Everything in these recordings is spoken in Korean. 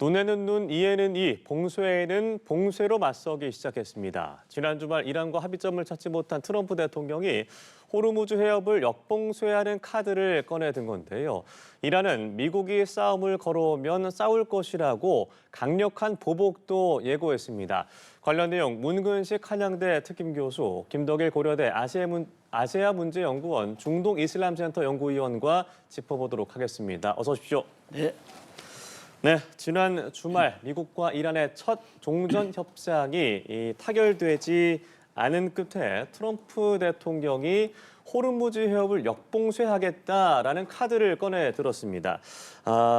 눈에는 눈, 이에는 이, 봉쇄에는 봉쇄로 맞서기 시작했습니다. 지난 주말 이란과 합의점을 찾지 못한 트럼프 대통령이 호르무즈 해협을 역봉쇄하는 카드를 꺼내든 건데요. 이란은 미국이 싸움을 걸어오면 싸울 것이라고 강력한 보복도 예고했습니다. 관련 내용 문근식 한양대 특임교수, 김덕일 고려대 아시아 문제연구원 중동 이슬람센터 연구위원과 짚어보도록 하겠습니다. 어서 오십시오. 네. 네, 지난 주말 미국과 이란의 첫 종전 협상이 타결되지 않은 끝에 트럼프 대통령이 호르무즈 해협을 역봉쇄하겠다라는 카드를 꺼내 들었습니다.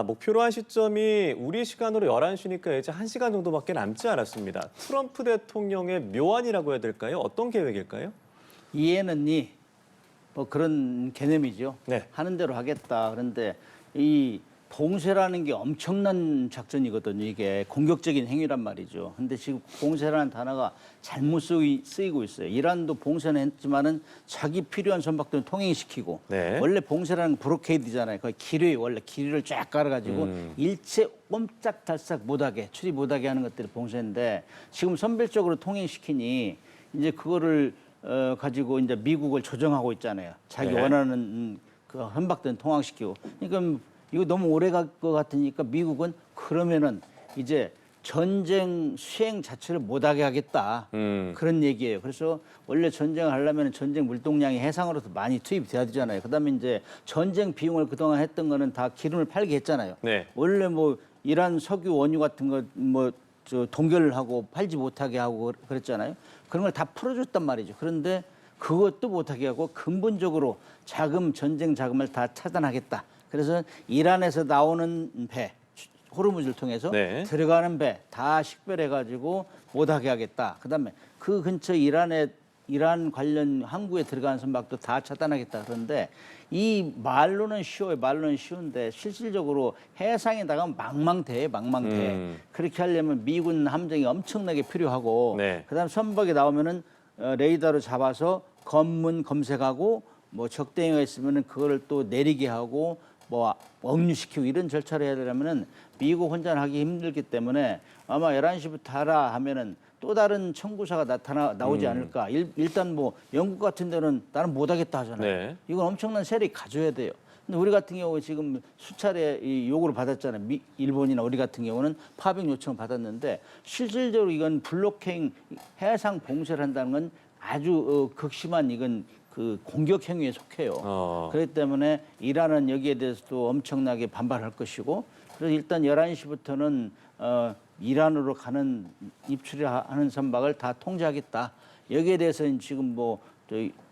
목표로 한 시점이 우리 시간으로 11시니까 이제 1시간 정도밖에 남지 않았습니다. 트럼프 대통령의 묘안이라고 해야 될까요? 어떤 계획일까요? 이해는 이, 뭐 그런 개념이죠. 네. 하는 대로 하겠다. 그런데 이 봉쇄라는 게 엄청난 작전이거든요. 이게 공격적인 행위란 말이죠. 근데 지금 봉쇄라는 단어가 잘못 쓰이고 있어요. 이란도 봉쇄는 했지만은 자기 필요한 선박들은 통행시키고 네. 원래 봉쇄라는 브로케이드잖아요. 거의 기뢰 원래 기류를 쫙 깔아가지고 일체 꼼짝달싹 못하게 출입 못하게 하는 것들이 봉쇄인데 지금 선별적으로 통행시키니 이제 그거를 가지고 이제 미국을 조정하고 있잖아요. 자기 네. 원하는 그 선박들은 통항시키고. 그러니까 이거 너무 오래 갈 것 같으니까 미국은 그러면은 이제 전쟁 수행 자체를 못하게 하겠다. 그런 얘기예요. 그래서 원래 전쟁을 하려면 전쟁 물동량이 해상으로서 많이 투입돼야 되잖아요. 그다음에 이제 전쟁 비용을 그동안 했던 거는 다 기름을 팔게 했잖아요. 네. 원래 뭐 이란 석유 원유 같은 거 뭐 동결을 하고 팔지 못하게 하고 그랬잖아요. 그런 걸 다 풀어줬단 말이죠. 그런데 그것도 못하게 하고 근본적으로 전쟁 자금을 다 차단하겠다. 그래서 이란에서 나오는 배, 호르무즈를 통해서 네. 들어가는 배 다 식별해가지고 못하게 하겠다. 그다음에 그 근처 이란 관련 항구에 들어가는 선박도 다 차단하겠다. 그런데 이 말로는 쉬워요. 말로는 쉬운데 실질적으로 해상에 나가면 망망대해. 그렇게 하려면 미군 함정이 엄청나게 필요하고 네. 그다음 선박에 나오면은 레이더로 잡아서 검문 검색하고 뭐 적대행위가 있으면은 그거를 또 내리게 하고 뭐 억류시키고 이런 절차를 해야 되려면은 미국 혼자 하기 힘들기 때문에 아마 11시부터 하라 하면은 또 다른 청구서가 나오지 않을까. 일단 뭐 영국 같은 데는 나는 못하겠다 하잖아요. 네. 이건 엄청난 세력이 가져야 돼요. 근데 우리 같은 경우 지금 수차례 이 요구를 받았잖아요. 일본이나 우리 같은 경우는 파병 요청을 받았는데 실질적으로 이건 블록행 해상 봉쇄를 한다는 건 아주 극심한 이건 그 공격 행위에 속해요. 그렇기 때문에 이란은 여기에 대해서도 엄청나게 반발할 것이고 그래서 일단 11시부터는 이란으로 가는 입출하는 선박을 다 통제하겠다. 여기에 대해서는 지금 뭐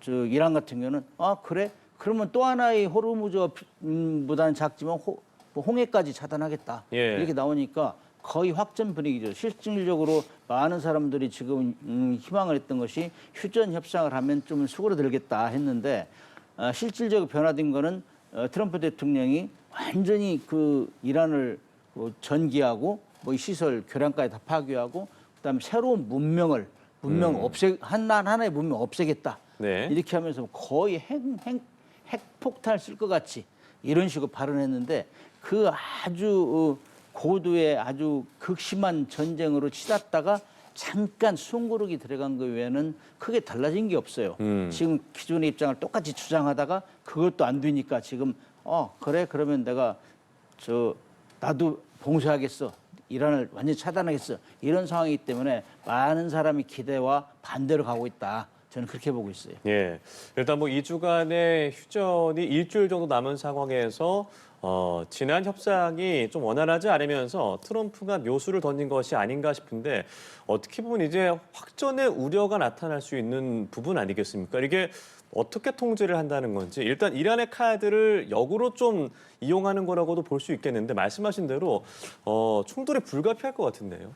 저 이란 같은 경우는 그래? 그러면 또 하나의 호르무즈보다는 작지만 홍해까지 차단하겠다. 예. 이렇게 나오니까 거의 확전 분위기죠. 실질적으로 많은 사람들이 지금 희망을 했던 것이 휴전 협상을 하면 좀 수그러들겠다 했는데 실질적으로 변화된 거는 트럼프 대통령이 완전히 그 이란을 전기하고 뭐 이 시설 교량까지 다 파괴하고 그다음에 새로운 문명 하나의 문명 없애겠다. 네. 이렇게 하면서 거의 핵폭탄을 쓸 것 같이 이런 식으로 발언했는데 그 아주 고도의 아주 극심한 전쟁으로 치닫다가 잠깐 숨고르기 들어간 거 외에는 크게 달라진 게 없어요. 지금 기존의 입장을 똑같이 주장하다가 그것도 안 되니까 지금 그래 그러면 내가 나도 봉쇄하겠어. 이란을 완전히 차단하겠어. 이런 상황이기 때문에 많은 사람이 기대와 반대로 가고 있다. 저는 그렇게 보고 있어요. 예. 일단 뭐 2주간의 휴전이 일주일 정도 남은 상황에서 지난 협상이 좀 원활하지 않으면서 트럼프가 묘수를 던진 것이 아닌가 싶은데 어떻게 보면 이제 확전의 우려가 나타날 수 있는 부분 아니겠습니까? 이게 어떻게 통제를 한다는 건지 일단 이란의 카드를 역으로 좀 이용하는 거라고도 볼 수 있겠는데 말씀하신 대로 충돌이 불가피할 것 같은데요.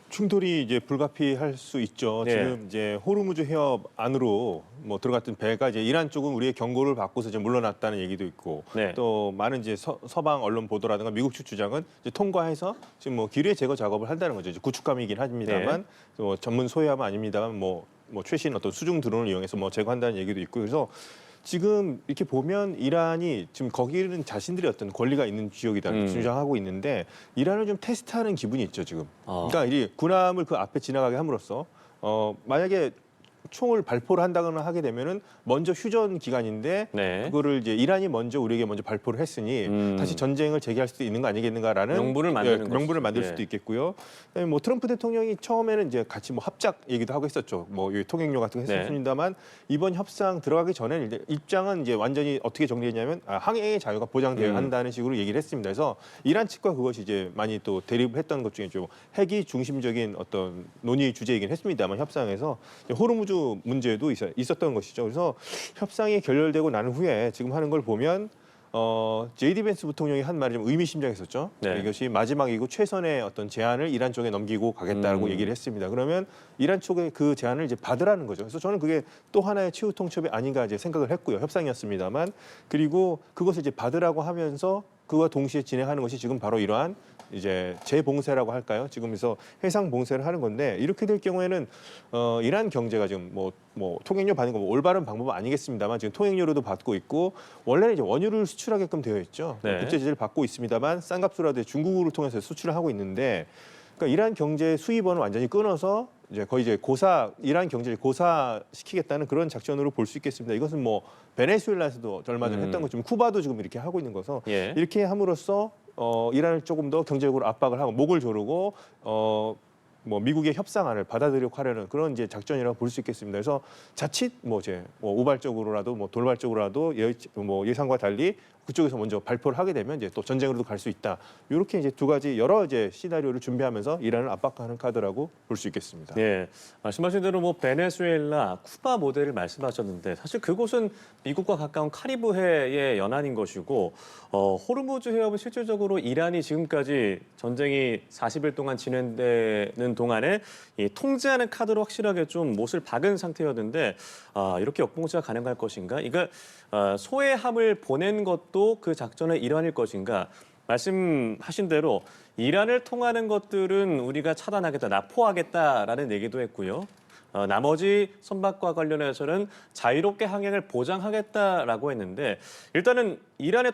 충돌이 이제 불가피할 수 있죠. 네. 지금 이제 호르무즈 해협 안으로 뭐 들어갔던 배가 이제 이란 쪽은 우리의 경고를 받고서 이제 물러났다는 얘기도 있고 네. 또 많은 이제 서방 언론 보도라든가 미국 측 주장은 이제 통과해서 지금 뭐 기뢰 제거 작업을 한다는 거죠. 이제 구축함이긴 합니다만 전문 소유함은 아닙니다만 뭐 최신 어떤 수중 드론을 이용해서 뭐 제거한다는 얘기도 있고 그래서 지금 이렇게 보면 이란이 지금 거기는 자신들이 어떤 권리가 있는 지역이다 주장하고 있는데 이란을 좀 테스트하는 기분이 있죠 지금. 그러니까 이 군함을 그 앞에 지나가게 함으로써 만약에 총을 발포를 한다거나 하게 되면은 먼저 휴전 기간인데 네. 그거를 이제 이란이 먼저 우리에게 먼저 발포를 했으니 다시 전쟁을 재개할 수도 있는 거 아니겠는가라는 명분을 만드는 명분을 만들 것이죠. 수도 있겠고요. 그다음에 뭐 트럼프 대통령이 처음에는 이제 같이 뭐 합작 얘기도 하고 있었죠. 뭐 이 통행료 같은 거 네. 했었습니다만 이번 협상 들어가기 전에 이제 입장은 이제 완전히 어떻게 정리했냐면 항해의 자유가 보장되어야 한다는 식으로 얘기를 했습니다. 그래서 이란 측과 그것이 이제 많이 또 대립했던 것 중에 좀 핵이 중심적인 어떤 논의 주제이긴 했습니다만 협상에서 호르무즈 문제도 있었던 것이죠. 그래서 협상이 결렬되고 난 후에 지금 하는 걸 보면 제이디 벤스 부통령이 한 말이 좀 의미심장했었죠. 네. 이것이 마지막이고 최선의 어떤 제안을 이란 쪽에 넘기고 가겠다라고 얘기를 했습니다. 그러면 이란 쪽에 그 제안을 이제 받으라는 거죠. 그래서 저는 그게 또 하나의 치유통첩이 아닌가 이제 생각을 했고요. 협상이었습니다만 그리고 그것을 이제 받으라고 하면서 그와 동시에 진행하는 것이 지금 바로 이러한 이제 재봉쇄라고 할까요? 지금에서 해상 봉쇄를 하는 건데 이렇게 될 경우에는 이란 경제가 지금 뭐 통행료 받는 거뭐 올바른 방법은 아니겠습니다만 지금 통행료로도 받고 있고 원래는 이제 원유를 수출하게끔 되어 있죠. 네. 국제 제재를 받고 있습니다만 싼 값으로라도 중국으로 통해서 수출을 하고 있는데 그러니까 이란 경제 수입원을 완전히 끊어서 이제 거의 이제 이란 경제를 고사시키겠다는 그런 작전으로 볼 수 있겠습니다. 이것은 뭐 베네수엘라에서도 얼마 전에 했던 것처럼 쿠바도 지금 이렇게 하고 있는 거서 예. 이렇게 함으로써 이란을 조금 더 경제적으로 압박을 하고 목을 조르고 뭐 미국의 협상안을 받아들이려고 하려는 그런 이제 작전이라고 볼 수 있겠습니다. 그래서 자칫 뭐 우발적으로라도 뭐 돌발적으로라도 예상과 달리 그쪽에서 먼저 발표를 하게 되면 이제 또 전쟁으로도 갈 수 있다. 이렇게 이제 두 가지 여러 이제 시나리오를 준비하면서 이란을 압박하는 카드라고 볼 수 있겠습니다. 예, 말씀하신 대로 뭐 베네수엘라, 쿠바 모델을 말씀하셨는데 사실 그곳은 미국과 가까운 카리브해의 연안인 것이고 호르무즈 해협은 실질적으로 이란이 지금까지 전쟁이 40일 동안 진행되는 동안에 이 통제하는 카드로 확실하게 좀 못을 박은 상태였는데 이렇게 역봉쇄가 가능할 것인가? 이거 소해함을 보낸 것도 그 작전의 일환일 것인가? 말씀하신 대로 이란을 통하는 것들은 우리가 차단하겠다, 납포하겠다라는 얘기도 했고요. 나머지 선박과 관련해서는 자유롭게 항행을 보장하겠다라고 했는데 일단은 이란의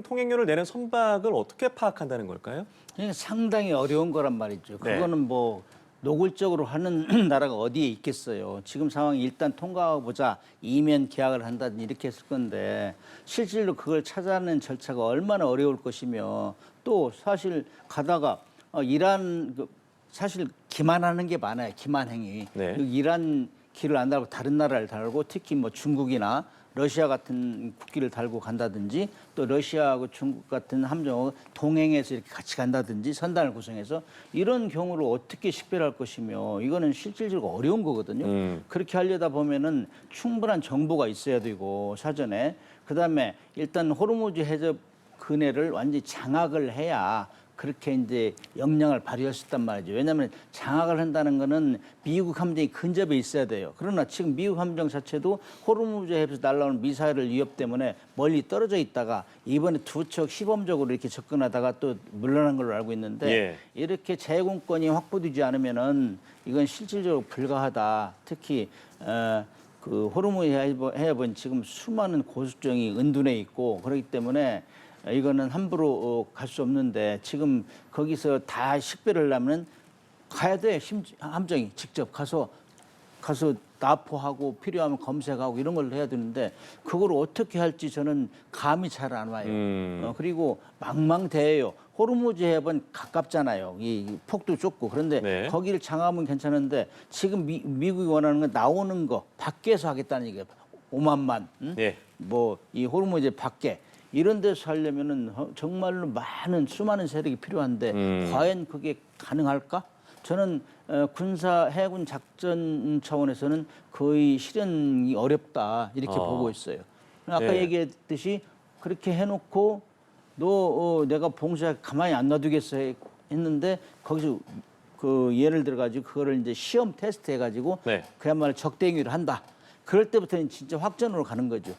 통행료를 내는 선박을 어떻게 파악한다는 걸까요? 그러니까 상당히 어려운 거란 말이죠. 네. 그거는 뭐 노골적으로 하는 나라가 어디에 있겠어요. 지금 상황이 일단 통과하고보자 이면 계약을 한다든지 이렇게 했을 건데 실질로 그걸 찾아내는 절차가 얼마나 어려울 것이며 또 사실 가다가 이란 사실 기만하는 게 많아요. 기만행위. 네. 이란 길을 안 달고 다른 나라를 달고 특히 뭐 중국이나 러시아 같은 국기를 달고 간다든지 또 러시아하고 중국 같은 함정을 동행해서 이렇게 같이 간다든지 선단을 구성해서 이런 경우를 어떻게 식별할 것이며 이거는 실질적으로 어려운 거거든요. 그렇게 하려다 보면은 충분한 정보가 있어야 되고 사전에 그다음에 일단 호르무즈 해협 근해를 완전히 장악을 해야 그렇게 이제 역량을 발휘할 수 있단 말이죠. 왜냐하면 장악을 한다는 거는 미국 함정이 근접해 있어야 돼요. 그러나 지금 미국 함정 자체도 호르무즈 해협에서 날아오는 미사일을 위협 때문에 멀리 떨어져 있다가 이번에 두 척 시범적으로 이렇게 접근하다가 또 물러난 걸로 알고 있는데 예. 이렇게 제공권이 확보되지 않으면은 이건 실질적으로 불가하다. 특히 그 호르무즈 해협은 지금 수많은 고수정이 은둔해 있고 그렇기 때문에 이거는 함부로 갈 수 없는데 지금 거기서 다 식별을 하려면 가야 돼. 함정이 직접 가서 납포하고 필요하면 검색하고 이런 걸 해야 되는데 그걸 어떻게 할지 저는 감이 잘 안 와요. 그리고 망망대해요. 호르무즈 해협은 가깝잖아요. 이 폭도 좁고 그런데 네. 거기를 장악하면 괜찮은데 지금 미국이 원하는 건 나오는 거 밖에서 하겠다는 얘기예요. 오만만. 예. 뭐 이 호르무즈 밖에. 이런 데서 하려면은 정말로 수많은 세력이 필요한데 과연 그게 가능할까? 저는 해군 작전 차원에서는 거의 실현이 어렵다 이렇게 보고 있어요. 아까 네. 얘기했듯이 그렇게 해놓고 내가 봉쇄 가만히 안 놔두겠어 했는데 거기서 그 예를 들어가지고 그거를 이제 시험 테스트 해가지고 네. 그야말로 적대행위를 한다. 그럴 때부터는 진짜 확전으로 가는 거죠.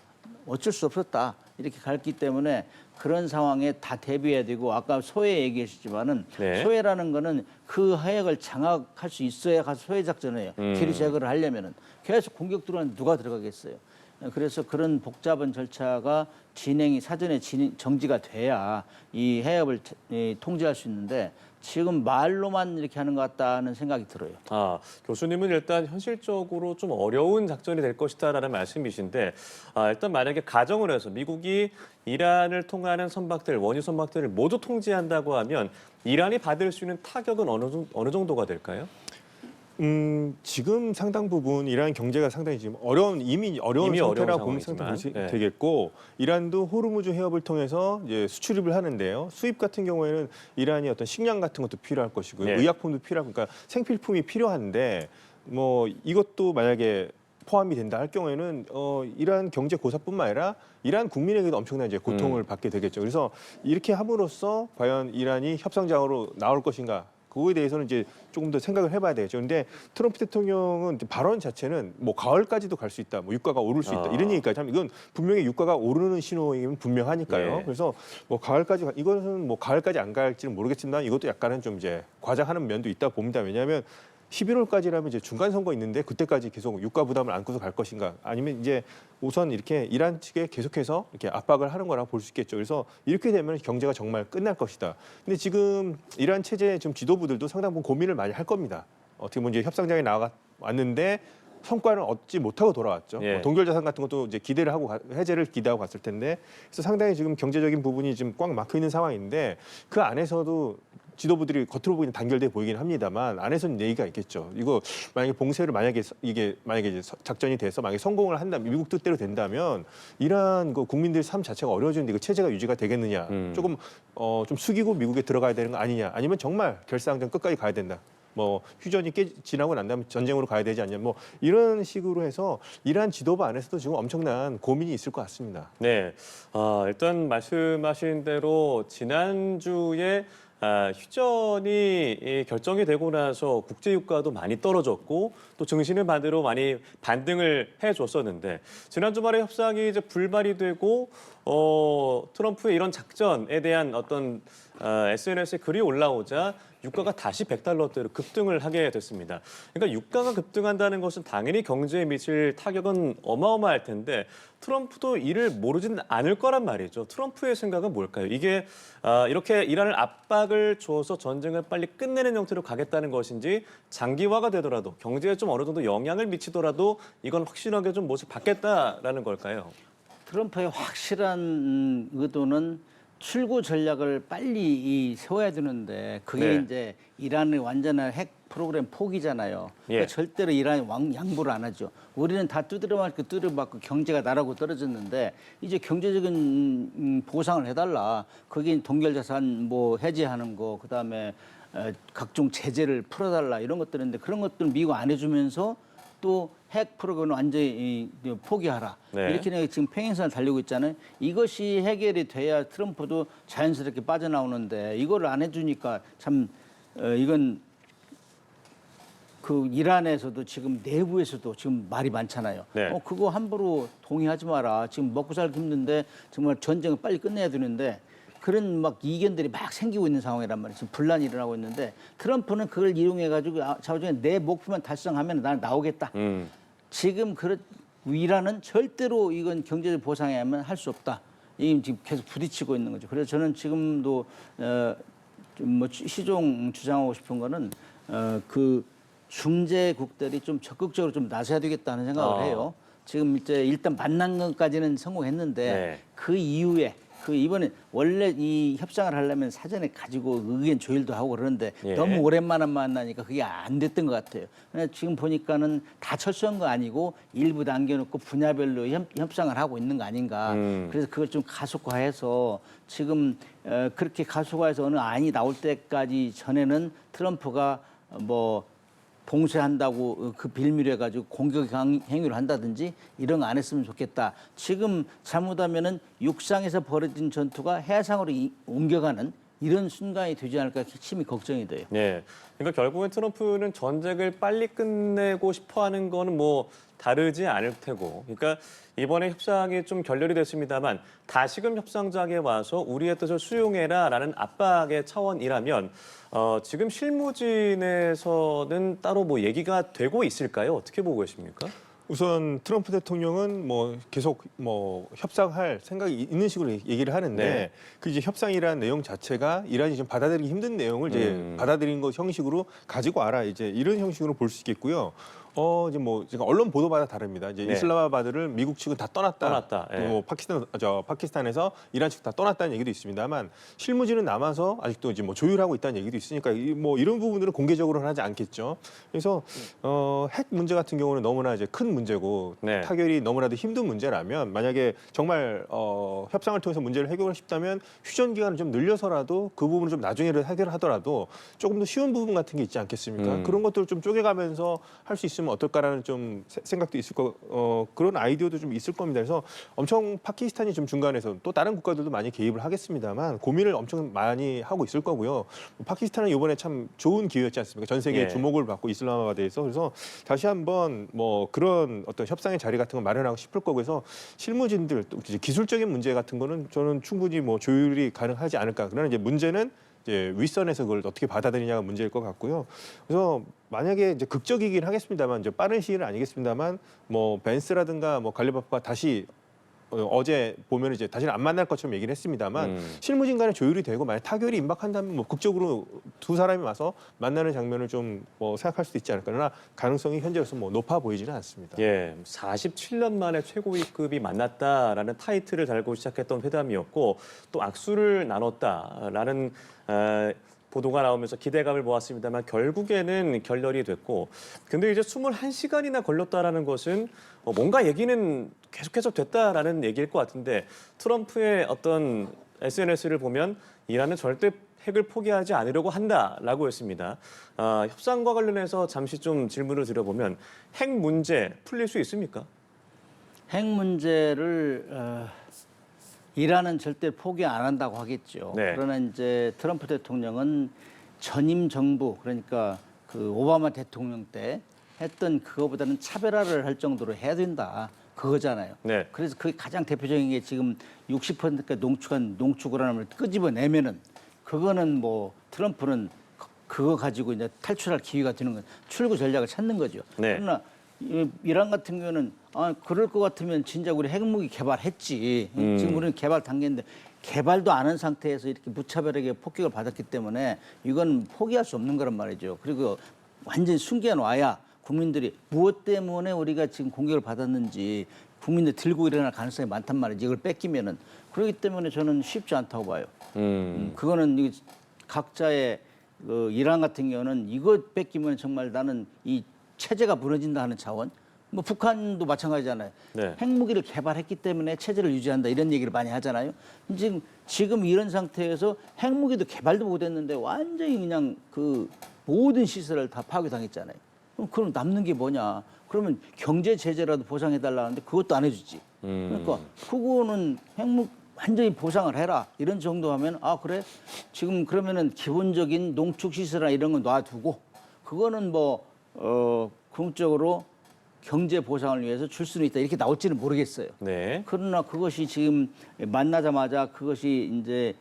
어쩔 수 없었다. 이렇게 갔기 때문에 그런 상황에 다 대비해야 되고 아까 소해 얘기하셨지만은 네. 소해라는 거는 그 해역을 장악할 수 있어야 가서 소해 작전을 해요. 기류 제거를 하려면은 계속 공격 들어오는데 누가 들어가겠어요. 그래서 그런 복잡한 절차가 사전에 정지가 돼야 이 해협을 통제할 수 있는데 지금 말로만 이렇게 하는 것 같다는 생각이 들어요. 교수님은 일단 현실적으로 좀 어려운 작전이 될 것이다라는 말씀이신데 일단 만약에 가정을 해서 미국이 이란을 통하는 선박들, 원유 선박들을 모두 통제한다고 하면 이란이 받을 수 있는 타격은 어느 정도가 될까요? 지금 상당 부분 이란 경제가 상당히 지금 이미 어려운 이미 상태라고 어려운 보면 상당히 상황이지만, 네. 되겠고 이란도 호르무즈 해협을 통해서 이제 수출입을 하는데요. 수입 같은 경우에는 이란이 어떤 식량 같은 것도 필요할 것이고요. 네. 의약품도 필요하고 그러니까 생필품이 필요한데 뭐 이것도 만약에 포함이 된다 할 경우에는 이란 경제 고사뿐만 아니라 이란 국민에게도 엄청난 이제 고통을 받게 되겠죠. 그래서 이렇게 함으로써 과연 이란이 협상장으로 나올 것인가? 그거에 대해서는 이제 조금 더 생각을 해봐야 되겠죠. 그런데 트럼프 대통령은 발언 자체는 뭐 가을까지도 갈 수 있다, 뭐 유가가 오를 수 있다 이런 얘기까지 하면 이건 분명히 유가가 오르는 신호이면 분명하니까요. 네. 그래서 뭐 이것은 뭐 가을까지 안 갈지는 모르겠지만 이것도 약간은 좀 이제 과장하는 면도 있다 봅니다. 왜냐하면 11월까지라면 이제 중간 선거 있는데 그때까지 계속 유가 부담을 안고서 갈 것인가 아니면 이제 우선 이렇게 이란 측에 계속해서 이렇게 압박을 하는 거라고 볼 수 있겠죠. 그래서 이렇게 되면 경제가 정말 끝날 것이다. 근데 지금 이란 체제 지금 지도부들도 상당 부분 고민을 많이 할 겁니다. 어떻게 보면 이제 협상장에 나왔는데 성과는 얻지 못하고 돌아왔죠. 예. 동결 자산 같은 것도 이제 기대를 하고 해제를 기대하고 갔을 텐데 그래서 상당히 지금 경제적인 부분이 지금 꽉 막혀 있는 상황인데 그 안에서도 지도부들이 겉으로 보기엔 단결돼 보이긴 합니다만 안에서는 얘기가 있겠죠. 이거 만약에 봉쇄를 만약에 이제 작전이 돼서 만약에 성공을 한다면 미국 뜻대로 된다면 이란 그 국민들 삶 자체가 어려워지는데 그 체제가 유지가 되겠느냐. 조금 좀 숙이고 미국에 들어가야 되는 거 아니냐. 아니면 정말 결사항전 끝까지 가야 된다. 뭐 휴전이 지나고 난 다음에 전쟁으로 가야 되지 않냐. 뭐 이런 식으로 해서 이란 지도부 안에서도 지금 엄청난 고민이 있을 것 같습니다. 네, 일단 말씀하신 대로 지난주에 휴전이 결정이 되고 나서 국제 유가도 많이 떨어졌고 또 증시는 반대로 많이 반등을 해줬었는데 지난 주말에 협상이 이제 불발이 되고 트럼프의 이런 작전에 대한 어떤 SNS에 글이 올라오자 유가가 다시 $100대로 급등을 하게 됐습니다. 그러니까 유가가 급등한다는 것은 당연히 경제에 미칠 타격은 어마어마할 텐데 트럼프도 이를 모르지는 않을 거란 말이죠. 트럼프의 생각은 뭘까요? 이게 이렇게 이란을 압박을 줘서 전쟁을 빨리 끝내는 형태로 가겠다는 것인지 장기화가 되더라도 경제에 좀 어느 정도 영향을 미치더라도 이건 확실하게 좀 모습 바뀌겠다라는 걸까요? 트럼프의 확실한 의도는 출구 전략을 빨리 세워야 되는데 그게 네. 이제 이란의 완전한 핵 프로그램 포기잖아요. 예. 그러니까 절대로 이란이 양보를 안 하죠. 우리는 다 두드려맞고 경제가 나라고 떨어졌는데 이제 경제적인 보상을 해달라. 거기 동결자산 뭐 해제하는 거, 그다음에 각종 제재를 풀어달라 이런 것들인데 그런 것들 미국 안 해주면서 또 핵 프로그램을 완전히 포기하라. 네. 이렇게 지금 평행선을 달리고 있잖아요. 이것이 해결이 돼야 트럼프도 자연스럽게 빠져나오는데 이거를 안 해주니까 참 이건 그 이란에서도 지금 내부에서도 지금 말이 많잖아요. 네. 그거 함부로 동의하지 마라. 지금 먹고 살기 힘든데 정말 전쟁을 빨리 끝내야 되는데 그런 막 이견들이 막 생기고 있는 상황이란 말이에요. 지금 분란이 일어나고 있는데 트럼프는 그걸 이용해가지고 자우중에 내 목표만 달성하면 나는 나오겠다. 지금 이란은 절대로 이건 경제적 보상하면 할 수 없다. 이 지금 계속 부딪히고 있는 거죠. 그래서 저는 지금도 좀 시종 주장하고 싶은 거는 그 중재국들이 좀 적극적으로 좀 나서야 되겠다는 생각을 해요. 지금 이제 일단 만난 것까지는 성공했는데 네. 그 이후에 이번에 원래 이 협상을 하려면 사전에 가지고 의견 조율도 하고 그러는데 예. 너무 오랜만에 만나니까 그게 안 됐던 것 같아요. 지금 보니까는 다 철수한 거 아니고 일부 남겨놓고 분야별로 협상을 하고 있는 거 아닌가. 그래서 그걸 좀 가속화해서 지금 그렇게 가속화해서 어느 안이 나올 때까지 전에는 트럼프가 뭐 봉쇄한다고 그 빌미로 해가지고 공격 행위를 한다든지 이런 거 안 했으면 좋겠다. 지금 잘못하면은 육상에서 벌어진 전투가 해상으로 옮겨가는 이런 순간이 되지 않을까 심히 걱정이 돼요. 네, 그러니까 결국엔 트럼프는 전쟁을 빨리 끝내고 싶어하는 거는 뭐 다르지 않을 테고, 그러니까 이번에 협상이 좀 결렬이 됐습니다만 다시금 협상장에 와서 우리의 뜻을 수용해라라는 압박의 차원이라면 지금 실무진에서는 따로 뭐 얘기가 되고 있을까요? 어떻게 보고 계십니까? 우선 트럼프 대통령은 뭐 계속 뭐 협상할 생각이 있는 식으로 얘기를 하는데 네. 그 이제 협상이라는 내용 자체가 이란이 좀 받아들이기 힘든 내용을 이제 받아들인 것 형식으로 가지고 와라 이제 이런 형식으로 볼 수 있겠고요. 이제 뭐 제가 언론 보도마다 다릅니다. 이제 네. 이슬라마바드를 미국 측은 다 떠났다. 예. 뭐 파키스탄에서 이란 측 다 떠났다는 얘기도 있습니다만 실무진은 남아서 아직도 이제 뭐 조율하고 있다는 얘기도 있으니까 뭐 이런 부분들은 공개적으로는 하지 않겠죠. 그래서 핵 문제 같은 경우는 너무나 이제 큰 문제고 네. 타결이 너무나도 힘든 문제라면 만약에 정말 협상을 통해서 문제를 해결하고 싶다면 휴전 기간을 좀 늘려서라도 그 부분을 좀 나중에 해결하더라도 조금 더 쉬운 부분 같은 게 있지 않겠습니까? 그런 것들을 좀 쪼개가면서 할 수 있으면 어떨까라는 좀 생각도 있을 그런 아이디어도 좀 있을 겁니다. 그래서 엄청 파키스탄이 좀 중간에서 또 다른 국가들도 많이 개입을 하겠습니다만 고민을 엄청 많이 하고 있을 거고요. 파키스탄은 이번에 참 좋은 기회였지 않습니까? 전 세계의 예. 주목을 받고 이슬라마바드에서 그래서 다시 한번 뭐 그런 어떤 협상의 자리 같은 거 마련하고 싶을 거고 해서 실무진들 또 이제 기술적인 문제 같은 거는 저는 충분히 뭐 조율이 가능하지 않을까. 그러나 이제 문제는 이제 윗선에서 그걸 어떻게 받아들이냐가 문제일 것 같고요. 그래서 만약에 이제 극적이긴 하겠습니다만 이제 빠른 시일은 아니겠습니다만 뭐 벤스라든가 뭐 갈리바프가 다시 어제 보면 이제 다시는 안 만날 것처럼 얘기를 했습니다만 실무진 간에 조율이 되고 만약 타결이 임박한다면 뭐 극적으로 두 사람이 와서 만나는 장면을 좀 뭐 생각할 수도 있지 않을까. 그러나 가능성이 현재로서 뭐 높아 보이지는 않습니다. 예, 47년 만에 최고위급이 만났다라는 타이틀을 달고 시작했던 회담이었고 또 악수를 나눴다라는 보도가 나오면서 기대감을 모았습니다만 결국에는 결렬이 됐고 근데 이제 21시간이나 걸렸다라는 것은 뭔가 얘기는 계속해서 됐다라는 얘기일 것 같은데 트럼프의 어떤 SNS를 보면 이란은 절대 핵을 포기하지 않으려고 한다라고 했습니다. 협상과 관련해서 잠시 좀 질문을 드려보면 핵 문제 풀릴 수 있습니까? 핵 문제를 이란은 절대 포기 안 한다고 하겠죠. 네. 그러나 이제 트럼프 대통령은 전임 정부 그러니까 그 오바마 대통령 때 했던 그거보다는 차별화를 할 정도로 해야 된다. 그거잖아요. 네. 그래서 그게 가장 대표적인 게 지금 60%가 농축한 농축우라늄을 끄집어내면은 그거는 뭐 트럼프는 그거 가지고 이제 탈출할 기회가 되는 건 출구 전략을 찾는 거죠. 네. 그러나 이란 같은 경우는 그럴 것 같으면 진짜 우리 핵무기 개발했지. 지금 우리는 개발 단계인데 개발도 안 한 상태에서 이렇게 무차별하게 폭격을 받았기 때문에 이건 포기할 수 없는 거란 말이죠. 그리고 완전히 숨겨놔야 국민들이 무엇 때문에 우리가 지금 공격을 받았는지 국민들 들고 일어날 가능성이 많단 말이지. 이걸 뺏기면은. 그렇기 때문에 저는 쉽지 않다고 봐요. 그거는 각자의 이란 같은 경우는 이거 뺏기면 정말 나는 이 체제가 무너진다 하는 차원. 뭐 북한도 마찬가지잖아요. 네. 핵무기를 개발했기 때문에 체제를 유지한다 이런 얘기를 많이 하잖아요. 지금 이런 상태에서 핵무기도 개발도 못했는데 완전히 그냥 그 모든 시설을 다 파괴당했잖아요. 그럼 남는 게 뭐냐? 그러면 경제 제재라도 보상해달라는데 그것도 안 해주지. 그러니까 그거는 완전히 보상을 해라 이런 정도 하면 그래 지금 그러면은 기본적인 농축 시설이나 이런 건 놔두고 그거는 뭐 궁극적으로 경제 보상을 위해서 줄 수는 있다 이렇게 나올지는 모르겠어요. 네. 그러나 그것이 지금 만나자마자 그것이 이제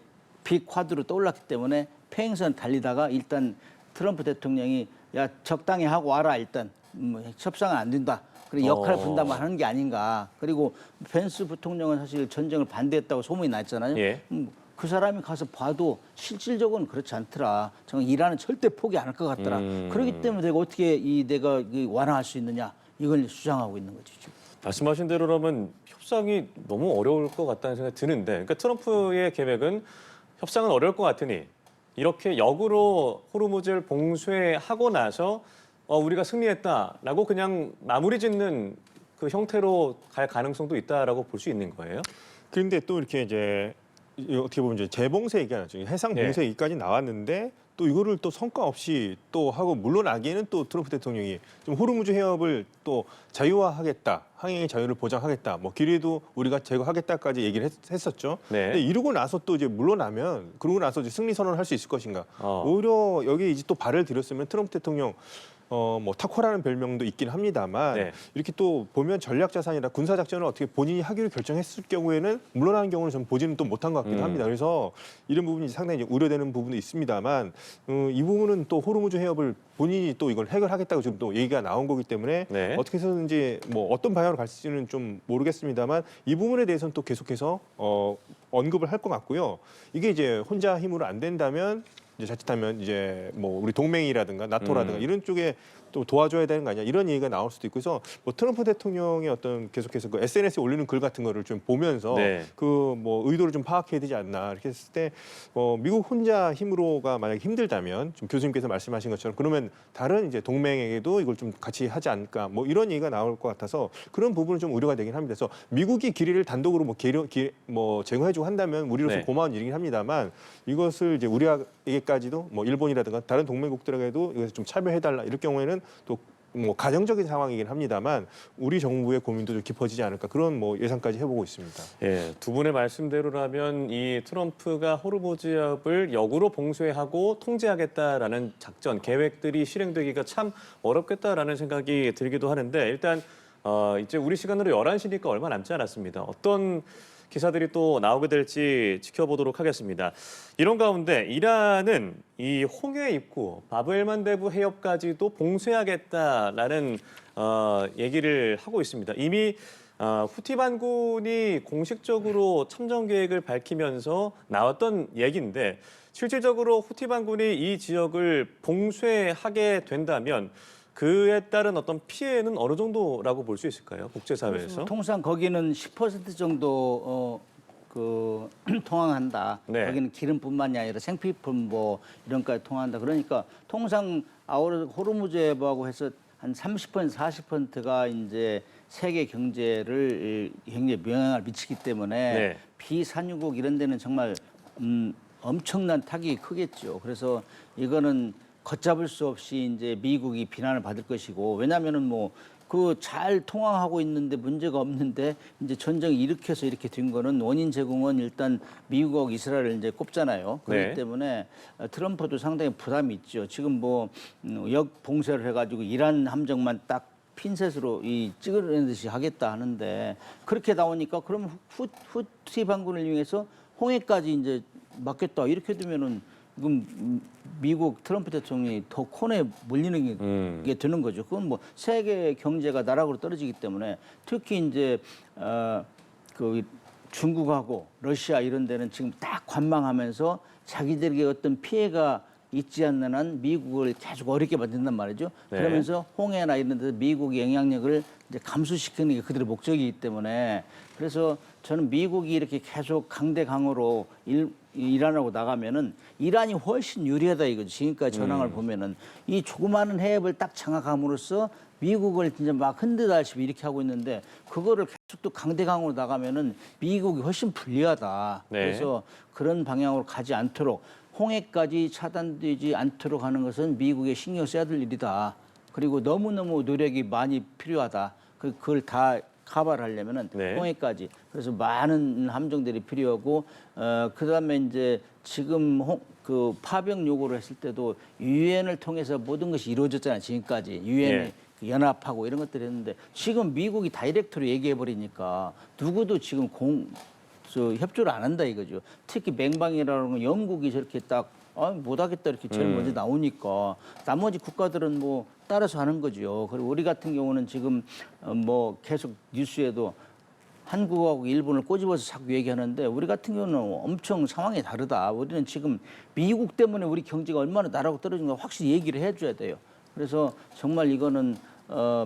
빅화두로 떠올랐기 때문에 팽선 달리다가 일단 트럼프 대통령이 야 적당히 하고 와라 일단 협상은 안 된다. 그리고 역할 분담을 하는 게 아닌가. 그리고 펜스 부통령은 사실 전쟁을 반대했다고 소문이 났잖아요. 예. 그 사람이 가서 봐도 실질적으로는 그렇지 않더라. 정말 이란은 절대 포기 안 할 것 같더라. 그렇기 때문에 내가 어떻게 내가 완화할 수 있느냐 이걸 주장하고 있는 거죠. 지금. 말씀하신 대로라면 협상이 너무 어려울 것 같다는 생각이 드는데 그러니까 트럼프의 계획은 협상은 어려울 것 같으니 이렇게 역으로 호르무즈를 봉쇄하고 나서 우리가 승리했다라고 그냥 마무리 짓는 그 형태로 갈 가능성도 있다라고 볼 수 있는 거예요? 그런데 또 이렇게 이제 어떻게 보면 이제 재봉쇄 얘기하죠. 해상 봉쇄 얘기까지 나왔는데 또 이거를 또 성과 없이 또 하고 물러나기에는 또 트럼프 대통령이 좀 호르무즈 해협을 또 자유화하겠다, 항행의 자유를 보장하겠다, 뭐 기뢰도 우리가 제거하겠다까지 얘기를 했었죠. 네. 근데 이러고 나서 또 이제 물러나면 그러고 나서 이제 승리 선언을 할 수 있을 것인가? 오히려 여기 이제 또 발을 들였으면 트럼프 대통령 뭐 타코라는 별명도 있긴 합니다만 네. 이렇게 또 보면 전략 자산이라 군사 작전을 어떻게 본인이 하기로 결정했을 경우에는 물러나는 경우는 좀 보지는 또 못한 것 같기도 합니다. 그래서 이런 부분이 상당히 이제 우려되는 부분도 있습니다만 이 부분은 또 호르무즈 해협을 본인이 또 이걸 해결하겠다고 지금 또 얘기가 나온 거기 때문에 네. 어떻게 해서든지 뭐 어떤 방향으로 갈지는 좀 모르겠습니다만 이 부분에 대해서는 또 계속해서 언급을 할 것 같고요. 이게 이제 혼자 힘으로 안 된다면 이제 자칫하면 이제 뭐 우리 동맹이라든가 나토라든가 이런 쪽에 또 도와줘야 되는 거 아니야 이런 얘기가 나올 수도 있고 해서 뭐 트럼프 대통령의 어떤 계속해서 그 SNS에 올리는 글 같은 거를 좀 보면서 네. 그 뭐 의도를 좀 파악해야 되지 않나 이렇게 했을 때 미국 혼자 힘으로가 만약에 힘들다면 좀 교수님께서 말씀하신 것처럼 그러면 다른 이제 동맹에게도 이걸 좀 같이 하지 않을까 뭐 이런 얘기가 나올 것 같아서 그런 부분은 좀 우려가 되긴 합니다. 그래서 미국이 길이를 단독으로 뭐 제공해주고 한다면 우리로서 네. 고마운 일이긴 합니다만 이것을 이제 우리에게까지도 뭐 일본이라든가 다른 동맹국들에게도 이것을 좀 차별해달라 이럴 경우에는 또 뭐 가정적인 상황이긴 합니다만 우리 정부의 고민도 좀 깊어지지 않을까 그런 뭐 예상까지 해보고 있습니다. 예, 두 분의 말씀대로라면 이 트럼프가 호르무즈협을 역으로 봉쇄하고 통제하겠다라는 작전 계획들이 실행되기가 참 어렵겠다라는 생각이 들기도 하는데 일단 이제 우리 시간으로 11시니까 얼마 남지 않았습니다. 어떤 기사들이 또 나오게 될지 지켜보도록 하겠습니다. 이런 가운데 이란은 이 홍해 입구 바브엘만데브 해협까지도 봉쇄하겠다라는 얘기를 하고 있습니다. 이미 후티 반군이 공식적으로 참전 계획을 밝히면서 나왔던 얘기인데 실질적으로 후티 반군이 이 지역을 봉쇄하게 된다면 그에 따른 어떤 피해는 어느 정도라고 볼 수 있을까요? 국제사회에서? 통상 거기는 10% 정도 통항한다. 네. 거기는 기름뿐만이 아니라 생필품 뭐 이런 것까지 통한다. 그러니까 통상 호르무즈해협하고 해서 한 30% 40%가 이제 세계 경제를 굉장히 영향을 미치기 때문에 네. 비산유국 이런 데는 정말 엄청난 타격이 크겠죠. 그래서 이거는 걷잡을 수 없이 이제 미국이 비난을 받을 것이고 왜냐하면은 뭐 그 잘 통항하고 있는데 문제가 없는데 이제 전쟁이 일으켜서 이렇게 된 거는 원인 제공은 일단 미국하고 이스라엘을 이제 꼽잖아요. 그렇기 네. 때문에 트럼프도 상당히 부담이 있죠. 지금 뭐 역 봉쇄를 해가지고 이란 함정만 딱 핀셋으로 찌그러내듯이 하겠다 하는데 그렇게 나오니까 그러면 후티 반군을 이용해서 홍해까지 이제 막겠다 이렇게 되면은 지금 미국 트럼프 대통령이 더 코너에 몰리는 게 되는 거죠. 그건 뭐 세계 경제가 나락으로 떨어지기 때문에 특히 이제 그 중국하고 러시아 이런 데는 지금 딱 관망하면서 자기들에게 어떤 피해가 있지 않는 한 미국을 계속 어렵게 만든단 말이죠. 네. 그러면서 홍해나 이런 데서 미국의 영향력을 이제 감소시키는 게 그들의 목적이기 때문에 그래서 저는 미국이 이렇게 계속 강대강으로 이란하고 나가면은 이란이 훨씬 유리하다 이거죠. 지금까지 전황을 보면은 이 조그마한 해협을 딱 장악함으로써 미국을 진짜 막 흔들다시피 이렇게 하고 있는데 그거를 계속 또 강대강으로 나가면은 미국이 훨씬 불리하다. 네. 그래서 그런 방향으로 가지 않도록 홍해까지 차단되지 않도록 하는 것은 미국에 신경 써야 될 일이다. 그리고 너무너무 노력이 많이 필요하다. 그걸 다 커버를 하려면은 네. 홍해까지. 그래서 많은 함정들이 필요하고 그다음에 이제 지금 그 파병 요구를 했을 때도 유엔을 통해서 모든 것이 이루어졌잖아요. 지금까지 유엔이 예. 연합하고 이런 것들을 했는데 지금 미국이 다이렉트로 얘기해 버리니까 누구도 지금 협조를 안 한다 이거죠. 특히 맹방이라는 건 영국이 저렇게 딱 못하겠다 이렇게 제일 먼저 나오니까 나머지 국가들은 뭐 따라서 하는 거죠. 그리고 우리 같은 경우는 지금 뭐 계속 뉴스에도 한국하고 일본을 꼬집어서 자꾸 얘기하는데 우리 같은 경우는 엄청 상황이 다르다. 우리는 지금 미국 때문에 우리 경제가 얼마나 나라고 떨어진 거 확실히 얘기를 해줘야 돼요. 그래서 정말 이거는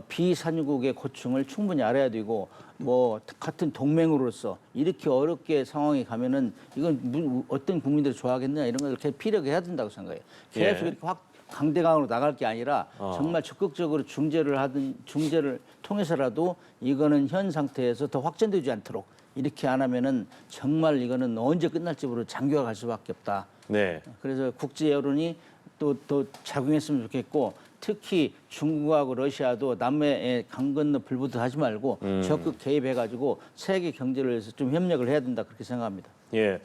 비산유국의 고충을 충분히 알아야 되고 뭐 같은 동맹으로서 이렇게 어렵게 상황이 가면은 이건 어떤 국민들이 좋아하겠느냐 이런 걸 이렇게 피력해야 된다고 생각해요. 계속 예. 이렇게 확 강대강으로 나갈 게 아니라 정말 적극적으로 중재를 통해서라도 이거는 현 상태에서 더 확전되지 않도록 이렇게 안 하면은 정말 이거는 언제 끝날지 모르고 장기화 갈 수밖에 없다. 네. 그래서 국제 여론이 또 작용했으면 좋겠고 특히 중국하고 러시아도 남의 강 건너 불부터 하지 말고 적극 개입해가지고 세계 경제를 위해서 좀 협력을 해야 된다 그렇게 생각합니다. 예,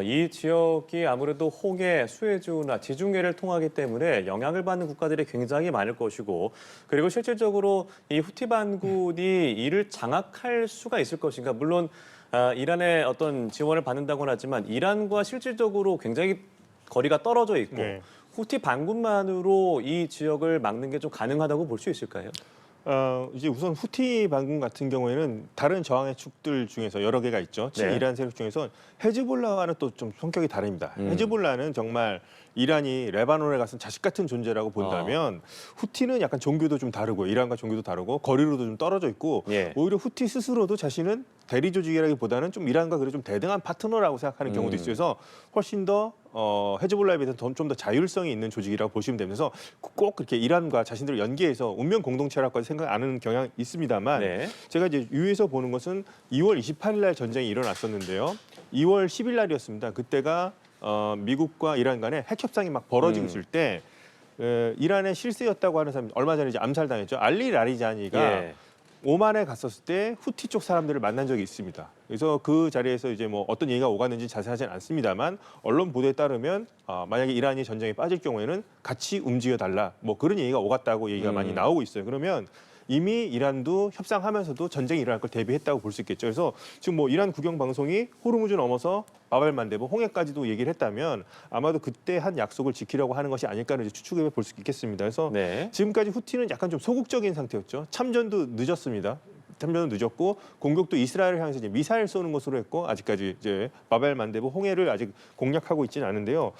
이 지역이 아무래도 홍해, 수에즈나 지중해를 통하기 때문에 영향을 받는 국가들이 굉장히 많을 것이고 그리고 실질적으로 이 후티 반군이 이를 장악할 수가 있을 것인가. 물론 이란의 어떤 지원을 받는다고는 하지만 이란과 실질적으로 굉장히 거리가 떨어져 있고 네. 후티 반군만으로 이 지역을 막는 게 좀 가능하다고 볼 수 있을까요? 이제 우선 후티 반군 같은 경우에는 다른 저항의 축들 중에서 여러 개가 있죠. 네. 이란 세력 중에서 헤즈볼라와는 또 좀 성격이 다릅니다. 헤즈볼라는 정말 이란이 레바논에 가서 자식 같은 존재라고 본다면 후티는 약간 종교도 좀 다르고 이란과 종교도 다르고 거리로도 좀 떨어져 있고 예. 오히려 후티 스스로도 자신은 대리 조직이라기보다는 좀 이란과 그래 좀 대등한 파트너라고 생각하는 경우도 있어요. 그래서 훨씬 더 헤즈볼라에 비해서 좀 더 자율성이 있는 조직이라고 보시면 되면서 꼭 그렇게 이란과 자신들을 연계해서 운명 공동체라고 생각 안 하는 경향이 있습니다만 네. 제가 이제 유에서 보는 것은 2월 28일 날 전쟁이 일어났었는데요. 2월 10일 날이었습니다. 그때가 미국과 이란 간에 핵 협상이 막 벌어지고 있을 때 이란의 실세였다고 하는 사람 얼마 전에 이제 암살당했죠. 알리 라리자니가 예. 오만에 갔었을 때 후티 쪽 사람들을 만난 적이 있습니다. 그래서 그 자리에서 이제 뭐 어떤 얘기가 오갔는지 자세하지는 않습니다만 언론 보도에 따르면 만약에 이란이 전쟁에 빠질 경우에는 같이 움직여 달라 뭐 그런 얘기가 오갔다고 얘기가 많이 나오고 있어요. 그러면 이미 이란도 협상하면서도 전쟁이 일어날 걸 대비했다고 볼 수 있겠죠. 그래서 지금 뭐 이란 국영 방송이 호르무즈 넘어서 바벨만데브 홍해까지도 얘기를 했다면 아마도 그때 한 약속을 지키려고 하는 것이 아닐까를 이제 추측해 볼 수 있겠습니다. 그래서 네. 지금까지 후티는 약간 좀 소극적인 상태였죠. 참전도 늦었습니다. 참전도 늦었고 공격도 이스라엘을 향해서 이제 미사일 쏘는 것으로 했고 아직까지 이제 바벨만데브 홍해를 아직 공략하고 있지는 않은데요.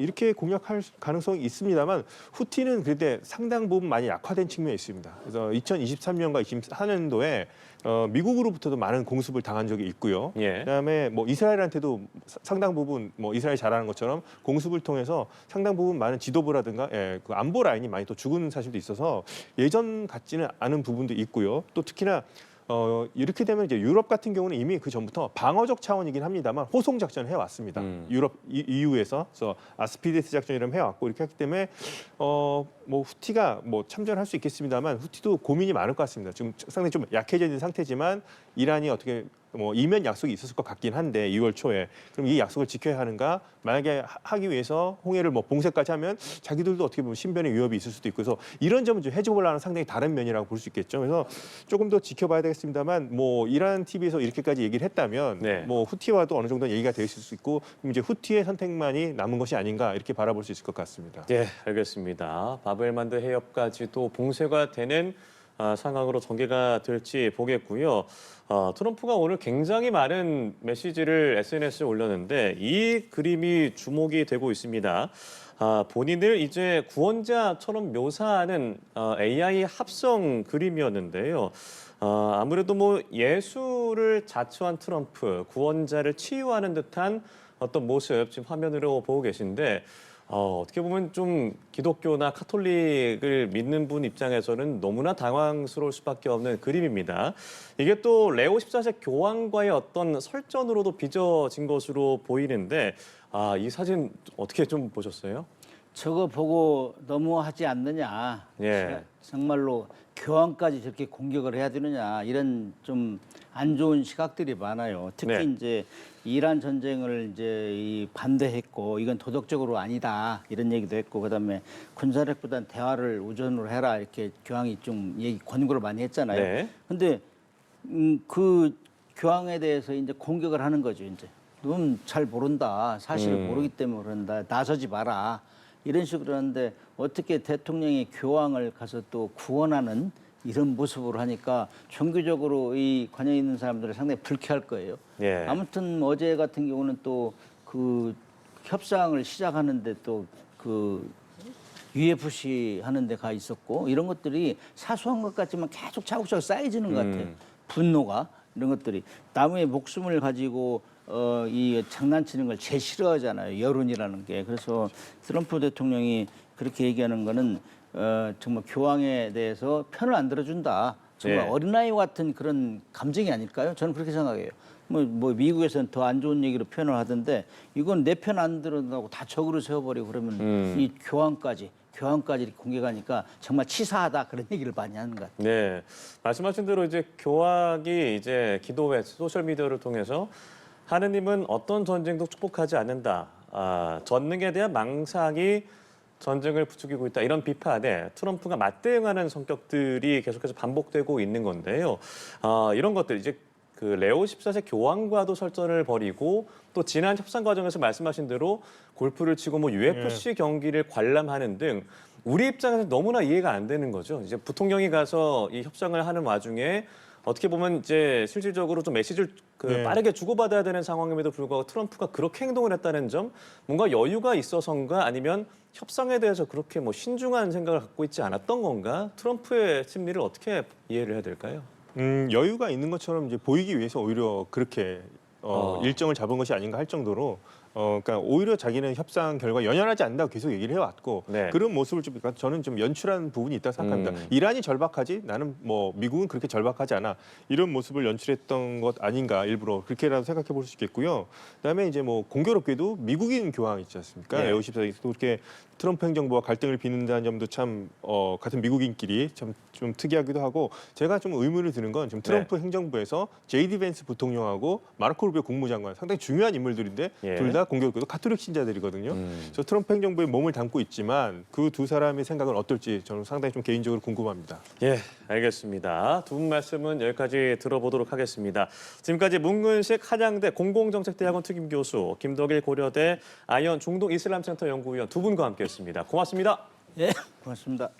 이렇게 공략할 가능성이 있습니다만 후티는 그때 상당 부분 많이 약화된 측면이 있습니다. 그래서 2023년과 24년도에 미국으로부터도 많은 공습을 당한 적이 있고요. 예. 그다음에 뭐 이스라엘한테도 상당 부분 뭐 이스라엘 잘하는 것처럼 공습을 통해서 상당 부분 많은 지도부라든가 그 안보 라인이 많이 또 죽은 사실도 있어서 예전 같지는 않은 부분도 있고요. 또 특히나 이렇게 되면 이제 유럽 같은 경우는 이미 그 전부터 방어적 차원이긴 합니다만 호송 작전을 해왔습니다. 유럽 EU에서 그래서 아스피데스 작전이라면 해왔고 이렇게 했기 때문에 뭐 후티가 뭐 참전할 수 있겠습니다만 후티도 고민이 많을 것 같습니다. 지금 상당히 좀 약해져 있는 상태지만 이란이 어떻게 뭐 이면 약속이 있었을 것 같긴 한데 2월 초에 그럼 이 약속을 지켜야 하는가? 만약에 하기 위해서 홍해를 뭐 봉쇄까지 하면 자기들도 어떻게 보면 신변의 위협이 있을 수도 있고 그래서 이런 점은 좀 헤즈볼라는 상당히 다른 면이라고 볼 수 있겠죠. 그래서 조금 더 지켜봐야 되겠습니다만 뭐 이란 TV에서 이렇게까지 얘기를 했다면 네. 뭐 후티와도 어느 정도 얘기가 될 수 있고 그럼 이제 후티의 선택만이 남은 것이 아닌가 이렇게 바라볼 수 있을 것 같습니다. 네, 알겠습니다. 바벨만드 해협까지도 봉쇄가 되는 상황으로 전개가 될지 보겠고요. 트럼프가 오늘 굉장히 많은 메시지를 SNS에 올렸는데 이 그림이 주목이 되고 있습니다. 본인을 이제 구원자처럼 묘사하는 AI 합성 그림이었는데요. 아무래도 뭐 예수를 자처한 트럼프, 구원자를 치유하는 듯한 어떤 모습 지금 화면으로 보고 계신데 어떻게 보면 좀 기독교나 카톨릭을 믿는 분 입장에서는 너무나 당황스러울 수밖에 없는 그림입니다. 이게 또 레오 14세 교황과의 어떤 설전으로도 빚어진 것으로 보이는데 이 사진 어떻게 좀 보셨어요? 저거 보고 너무하지 않느냐. 예. 정말로 교황까지 저렇게 공격을 해야 되느냐 이런 좀 안 좋은 시각들이 많아요. 특히 네. 이제 이란 전쟁을 이제 반대했고 이건 도덕적으로 아니다 이런 얘기도 했고 그다음에 군사력보다는 대화를 우선으로 해라 이렇게 교황이 좀 권고를 많이 했잖아요. 네. 근데 그 교황에 대해서 이제 공격을 하는 거죠. 이제 넌 잘 모른다 사실을 모르기 때문에 그런다 나서지 마라. 이런 식으로 하는데 어떻게 대통령이 교황을 가서 또 구원하는 이런 모습으로 하니까 종교적으로 이 관여 있는 사람들은 상당히 불쾌할 거예요. 예. 아무튼 어제 같은 경우는 또 그 협상을 시작하는데 또 그 UFC 하는 데 가 있었고 이런 것들이 사소한 것 같지만 계속 차곡차곡 쌓여지는 것 같아요. 분노가 이런 것들이 남의 목숨을 가지고 이 장난치는 걸 제일 싫어하잖아요. 여론이라는 게. 그래서 트럼프 대통령이 그렇게 얘기하는 거는 정말 교황에 대해서 편을 안 들어준다. 정말 네. 어린아이 같은 그런 감정이 아닐까요? 저는 그렇게 생각해요. 뭐 미국에서는 더 안 좋은 얘기로 표현을 하던데 이건 내 편 안 들어준다고 다 적으로 세워버리고 그러면 이 교황까지 이렇게 공격하니까 정말 치사하다 그런 얘기를 많이 하는 것 같아요. 네, 말씀하신 대로 이제 교황이 이제 기도회 소셜 미디어를 통해서 하느님은 어떤 전쟁도 축복하지 않는다. 전능에 대한 망상이 전쟁을 부추기고 있다. 이런 비판에 트럼프가 맞대응하는 성격들이 계속해서 반복되고 있는 건데요. 이런 것들 이제 그 레오 14세 교황과도 설전을 벌이고 또 지난 협상 과정에서 말씀하신 대로 골프를 치고 뭐 UFC 경기를 관람하는 등 우리 입장에서 너무나 이해가 안 되는 거죠. 이제 부통령이 가서 이 협상을 하는 와중에 어떻게 보면 이제 실질적으로 좀 메시지를 빠르게 주고받아야 되는 상황임에도 불구하고 트럼프가 그렇게 행동을 했다는 점, 뭔가 여유가 있어서인가 아니면 협상에 대해서 그렇게 뭐 신중한 생각을 갖고 있지 않았던 건가? 트럼프의 심리를 어떻게 이해를 해야 될까요? 여유가 있는 것처럼 이제 보이기 위해서 오히려 그렇게 일정을 잡은 것이 아닌가 할 정도로 그러니까 오히려 자기는 협상 결과 연연하지 않는다고 계속 얘기를 해왔고 네. 그런 모습을 좀 저는 좀 연출한 부분이 있다고 생각합니다. 이란이 절박하지 나는 뭐 미국은 그렇게 절박하지 않아 이런 모습을 연출했던 것 아닌가 일부러 그렇게라도 생각해 볼 수 있겠고요. 그다음에 이제 뭐 공교롭게도 미국인 교황 있지 않습니까? 네. 레오 14세도 그렇게 트럼프 행정부와 갈등을 빚는다는 점도 참 같은 미국인끼리 참 좀 특이하기도 하고 제가 좀 의문을 드는 건 지금 트럼프 행정부에서 제이디 벤스 부통령하고 마르코 루비오 국무장관 상당히 중요한 인물들인데 예. 둘 다 공교롭게도 가톨릭 신자들이거든요. 저 트럼프 행정부에 몸을 담고 있지만 그 두 사람의 생각은 어떨지 저는 상당히 좀 개인적으로 궁금합니다. 예, 알겠습니다. 두 분 말씀은 여기까지 들어보도록 하겠습니다. 지금까지 문근식 한양대 공공정책대학원 특임교수, 김덕일 고려대 아이언 중동 이슬람센터 연구위원 두 분과 함께했습니다. 고맙습니다. 예, 고맙습니다.